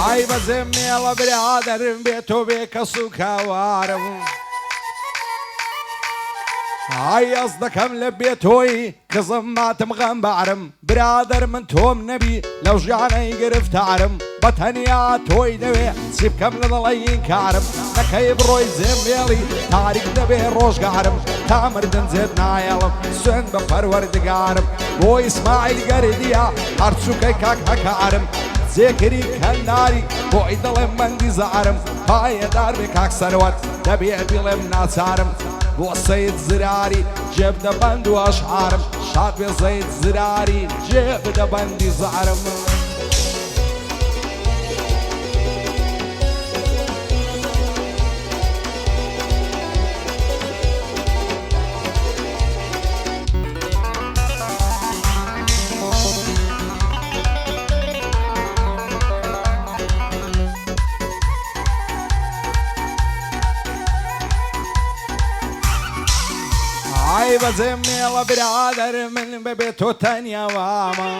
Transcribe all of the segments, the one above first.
ئای بەزێم مێڵە برادەرم بێ تۆ بێ کەس و کاوارم ئای ئەس دەکەم لە بێتۆی کەزم ماتم غەمبارم برادەر من تۆم نەبی لەو ژیانەی گرفتارم بە تەنیا تۆی دەوێ چی بکەم لە دڵەیین کارم نەکەی بڕۆی زێمێڵی تاریک دەبێ ڕۆژگارم تا مردن زێت نایەڵم سوێن بە پەروەردگارم بۆ ئیسماعیل گەردیە هەرچووکەی کاک هەکارم زێکری کەنداری بۆی دڵێم مەندی زارم پایەدار بێ کاک سەروەت دەبێ بیڵێم ناچارم بۆ سەید زراری جێ بدە بەند و ئەشعارم شاد بێ سەید زراری جێ بدە بەندی زارم ئای بەزێم مێڵە برادەر من بەبێ تۆ تەنیاوامە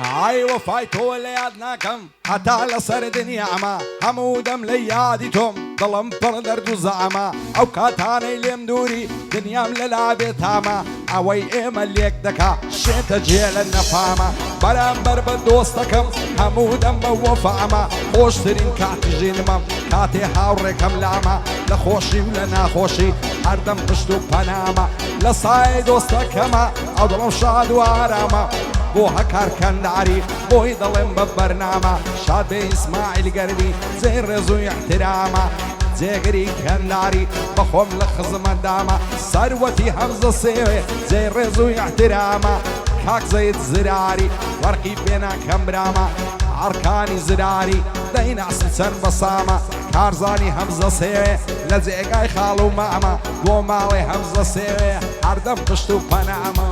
ئای وەفای تۆ لە یاد ناکەم هەتا لەسەر دنیامە هەموو دەم لە یادی تۆم دڵم پڕ دەرد و زەعەمە ئەو کاتانەی لێم دووری دنیام لەلا بێتامە ئەوەی ئێمە لێک دەکا شێتە جێ لە نەفامە بەرامبەر بە دۆستەکەم هەموو دەم بە وەفامە خۆشترین کاتی ژینمەم کاتێ هاوڕێکەم لامە لە خۆشی و لە ناخۆشی هەردەم پشت و پەنامە لە سایە دۆستەکەمە ئەو دڵم شاد و ئارامە بۆ هەکار کەنداری بۆی دەڵێم بە بەرنامە شاد بێ ئیسماعیل گەردی جێی ڕێز و احترامە جێگری کەنداری بەخۆم لە خزمەتدامە سەروەتی هەمزە سێوێ جێی ڕێز و احترامە کاک زەید زراری وەرقی پێناکەم برامە ئەرکانی زراری دەیناسم چەند بەسامە کارزانی هەمزە سێوێ لە جێگای خاڵ و مامە بۆ ماڵێ هەمزە سێوێ هەردەم پشت و پەنامە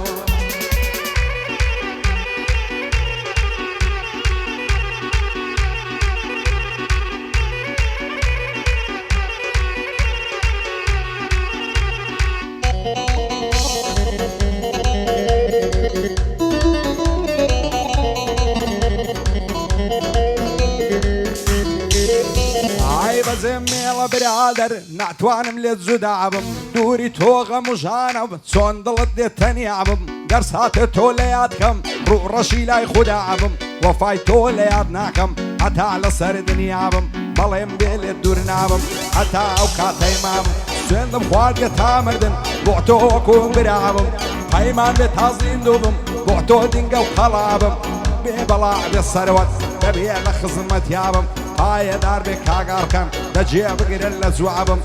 بەزێم مێڵە برادەر ناتوانم لێت جودا بم دووری تۆ غەم و ژانم چۆن دڵت دێت تەنیا بم گەر ساتێ تۆ لە یادکەم ڕوو ڕەشی لای خودا بم وەفای تۆ لە یاد ناکەم هەتا لەسەر دنیا بم بەڵێم بێ لێت دوور نابم هەتا ئەو کاتەی مام سوێندم خواردگە تا مردن بۆ تۆ وەکو برابم پەیمان بێ تا زیندوو بم بۆ تۆ دینگە و قەڵابم بێ بەڵا بێ سەروەت دەبێ لە خزمەتیابم پایەدار بێ کاگارکەم دەجێ بگرن لە جوابم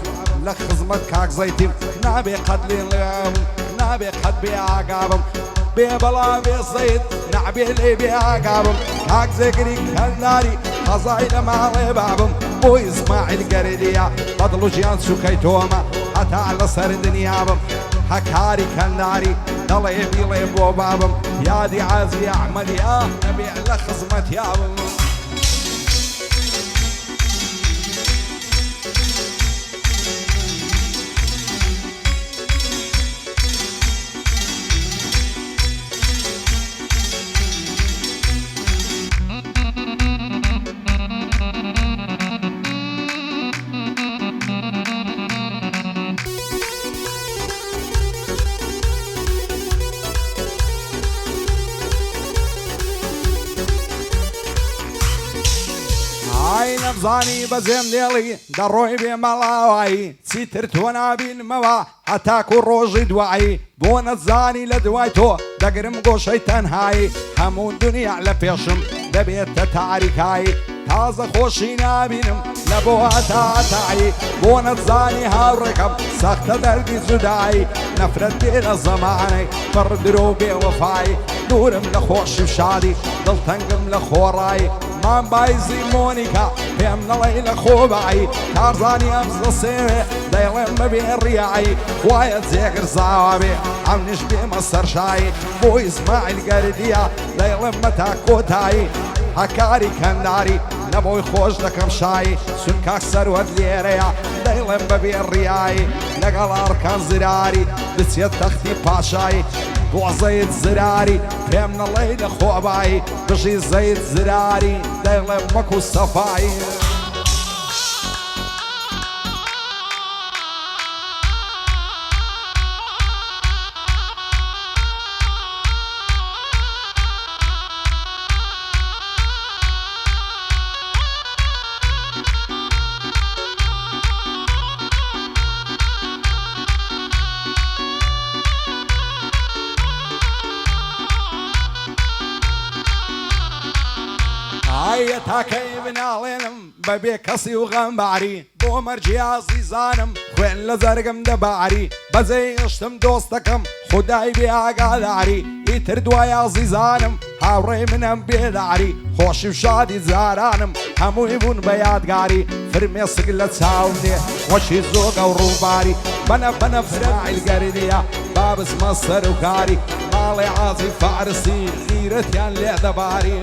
لە خزمەت کاک زەیتیم نابێ قەت لێڵێم نابێ قەت بێ ئاگابم بێ بەڵا بێ زەید نابێ لێ بێ ئاگابم کاک زێگری کەنداری قەزای لە ماڵێ بابم بۆ ئیسماعیل گەردیە بەدڵ و ژیان سوکەی تۆمە هەتا لەسەر دنیابم هەکاری کەنداری دەڵێ بیڵێ بۆ بابم یادی عازی ئەحمەدیە نەبێ لە خزمەتیابم نەمزانی بەزێم دێڵی دەڕۆی بێ مەڵاوایی چیتر تۆ نابینمەوە هەتاکو ڕۆژی دوایی بۆ نەتزانی لە دوای تۆ دەگرم گۆشەی تەنهایی هەموو دنیا لە پێشم دەبێتە تاریکایی تازە خۆشی نابینم لە بۆ هەتاتایی بۆ نەتزانی هاوڕێکەم سەختە دەردی جودایی نەفرەت بێ لە زەمانەی پڕ درۆ بێوەفایی دوورم لە خۆشی و شادی دڵتەنگم لە خۆڕایی مام بایزی مۆنیکا پێم نەڵێ لە خۆبایی کارزانی ئەمزە سێوێ دەیڵێم بەبێ ڕیایی خوایە جێگر زاوا بێ ئەمنیش بێمە سەرشایی بۆ ئیسماعیل گەردیە دەیڵێم مەتا کۆتایی هەکاری کەنداری نەبۆی خۆش دەکەم شایی سونکاک سەروەت لێرەیە دەیڵێم بەبێ ڕیایی لەگەڵ ئەرکان زراری بچێت تەختی پاشایی وەزەیت زراری پێم نەڵێی لە خۆبایی بژی زەیت زراری دەیڵێ وەکو سەفایی ئایە تاکەی بناڵێنم بەبێ کەسی و غەمباری بۆ مەرجی ئازیزانم خوێن لە زەرگم دەباری بەجێی هێشتم دۆستەکەم خودای بێ ئاگاداری ئیتر دوای ئازیزانم هاوڕێی منم بێداری خۆشی و شادی جارانم هەمووی بوون بە یادگاری فرمێسک لە چاوم دێ وەشی زۆگە و ڕووباری بەنە بەنە فرائیل گەردیە بابزمە سەر و کاری ماڵی ئازی فارسی غیرەتیان لێ دەباری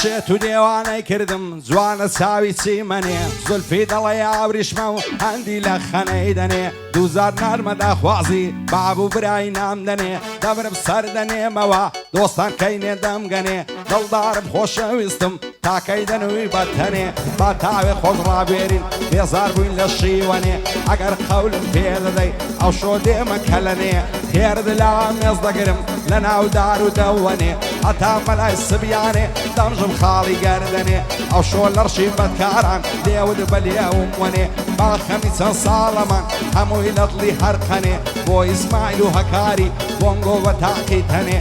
شێت و دێوانەی کردم جوانە چاوی چیمەنێ زولفی دەڵێ ئاوریشمە و هەندی لە خەنەی دەنێ دووزار نارمەدا خوازی بابوو برای نام دەنێ دەبرم سەر دەنێمەوە دۆستان کەینێ دەمگەنێ دڵدارم خۆشەویستم تاکەی دەنووی بەتەنێ با تاوێ خۆش ڕابێرین بێزار بووین لە شیوەنێ ئەگەر قەولم پێ دەدەی ئەو شۆ دێمە کەلەنێ هێردلا مێز دەگرم لە ناو دار و دەوەنێ هەتا مەلای سبیانێ دەمژم خاڵی گەردەنێ ئەو شۆ لەڕشی بەدکاران دێود بەلێوم وەنێ باخەمی چەند ساڵەمان هەمووی لە دڵی هەرقەنێ بۆ ئیسماعیل و هەکاری بۆنگۆ بە تاقی تەنێ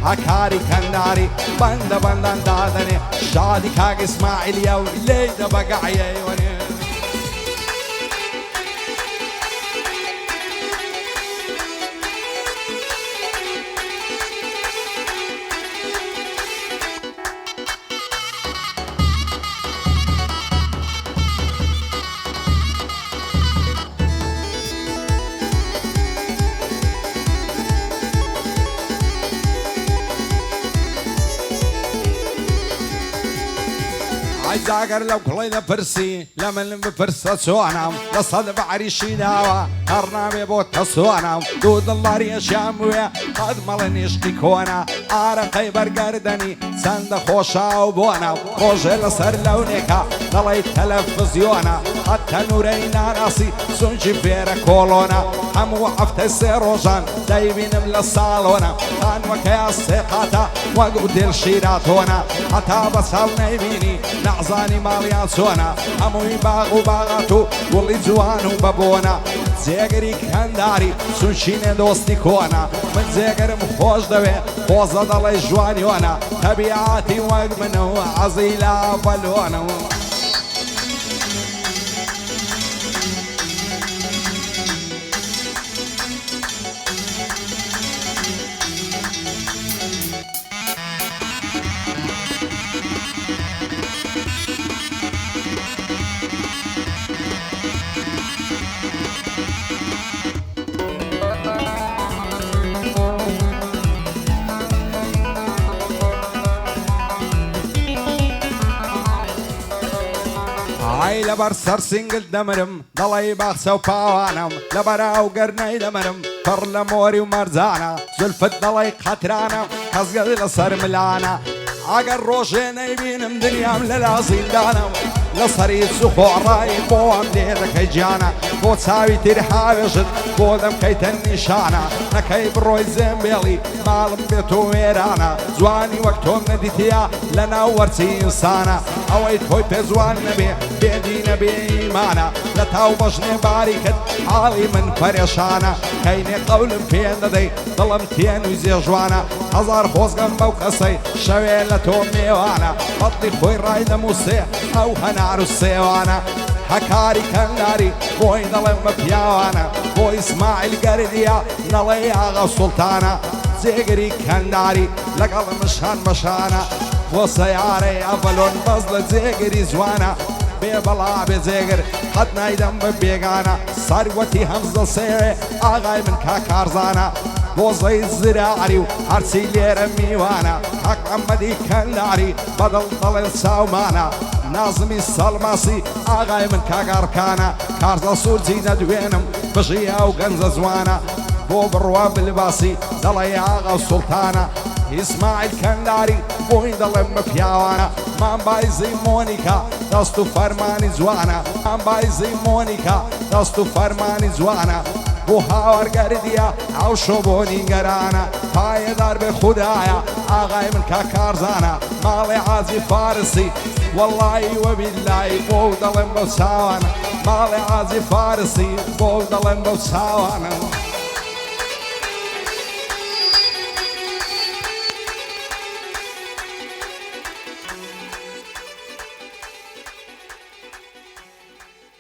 هەکاری کەنداری بەندە بەندان دادەنێ شادی کاک ئیسماعیلیە و لێی دەبەگەعیەی وەنێ زاگەر لەو کڵی دەپرسی لە من بپرسە چۆنم لە سەد بەعریشی داوە هەر نابێ بۆ تەسۆنم دوو دڵداریەشیان بووێ قەت مەڵە نیشتی کۆنە ئارەقەی بەرگەردەنی چەندە خۆشا و بۆنە ڕۆژێ لەسەر لەونێکە دەڵی تەلەڤیزیۆنە قەت تەنورەی ناناسی سونجی فێرە کۆڵۆنە هەموو هەفتەی سێ ڕۆژان دەیبینم لە ساڵۆنە خانوەکەیا سێقاتە وەک دڵ شیراتۆنە هەتا بە ساڵ نەیبینی نەعزانی ماڵیان چۆنە هەمووی باغ و باغات و گوڵی جوان و بەبۆنە جێگەری کەنداری سونشینێ دۆستی کۆنە من جێگەرم خۆش دەوێ خۆزە دەڵێ ژوانیۆنە تەبیعاتی وەک منە و عەزی لا بەلۆنە ئای لەبەر سەر سینگل دەمرم دەڵێی باخچە و پاوانم لەبەراو گەرنەی دەمرم پڕ لە مۆری و مەرجانە زولفت دەڵێی قەترانە کەسگەڵ لەسەر ملانە ئەگەر ڕۆژێ نەیبینم دنیام لەلا زیندانە لەسەری سوخۆڕایی بۆم لێ دەکەی گیانە بۆ چاوی تر هاوێژت بۆ دەمکەیتە نیشانە نەکەی بڕۆی زێمبێڵی ماڵم بێت و وێرانە جوانی وەک تۆم نەدیتیا لە ناو وەرچی ئینسانە ئەوەی تۆی پێ جوان نەبێ بێدی نەبێ ئیمانە لە تاو بەژنێ باری کرد حاڵی من پەرێشانە کەینێ قەولم پێ نەدەی دڵم تێنووی زێژوانە هەزار خۆزگەم بەو کەسەی شەوێ لە تۆ میێوانە بەڵی خۆی ڕای دەمووسێ ئەو هەنار و سێوانە هەکاری کەنداری بۆی دەڵێم بە پیاوانە بۆ ئیسماعیل گەردیە نەڵێ ئاغا سوڵتانە جێگری کەنداری لەگەڵ مشان مەشانە بۆ سەیارەی ئەڤەلۆن بەز لە جێگری جوانە بێ بەڵا بێ جێگر قەت نایدەم بە بێگانە ساروەتی هەمزە سێوێ ئاغای من کاکارزانە بۆزەی زراعری و هەرچی لێرە میوانە حەق ئەمەدی کەنداری بەدڵ دەڵێن چاومانە نازمی سەڵماسی ئاغای من کاگارکانە کارزە سوورجی نەدوێنم بژیە و گەنجە جوانە بۆ بڕوا بلباسی دەڵێ ئاغا سوڵتانە ئیسماعیل کەنداری بۆی دەڵێم بە پیاوانە مامبایزی مۆنیکا دەست و فەرمانی جوانە مامبایزی مۆنیکا دەست و فەرمانی جوانە بۆ هاوەرگەردیە ئەو شۆبۆنی گەرانە پایەدار بێ خودایە ئاغای من کاکارزانە ماڵێ عازی فارسی وەڵڵی وەبیلای بۆ دەڵێم بەو چاوانە ماڵێ عازی فارسی بۆ دەڵێم بەو چاوانە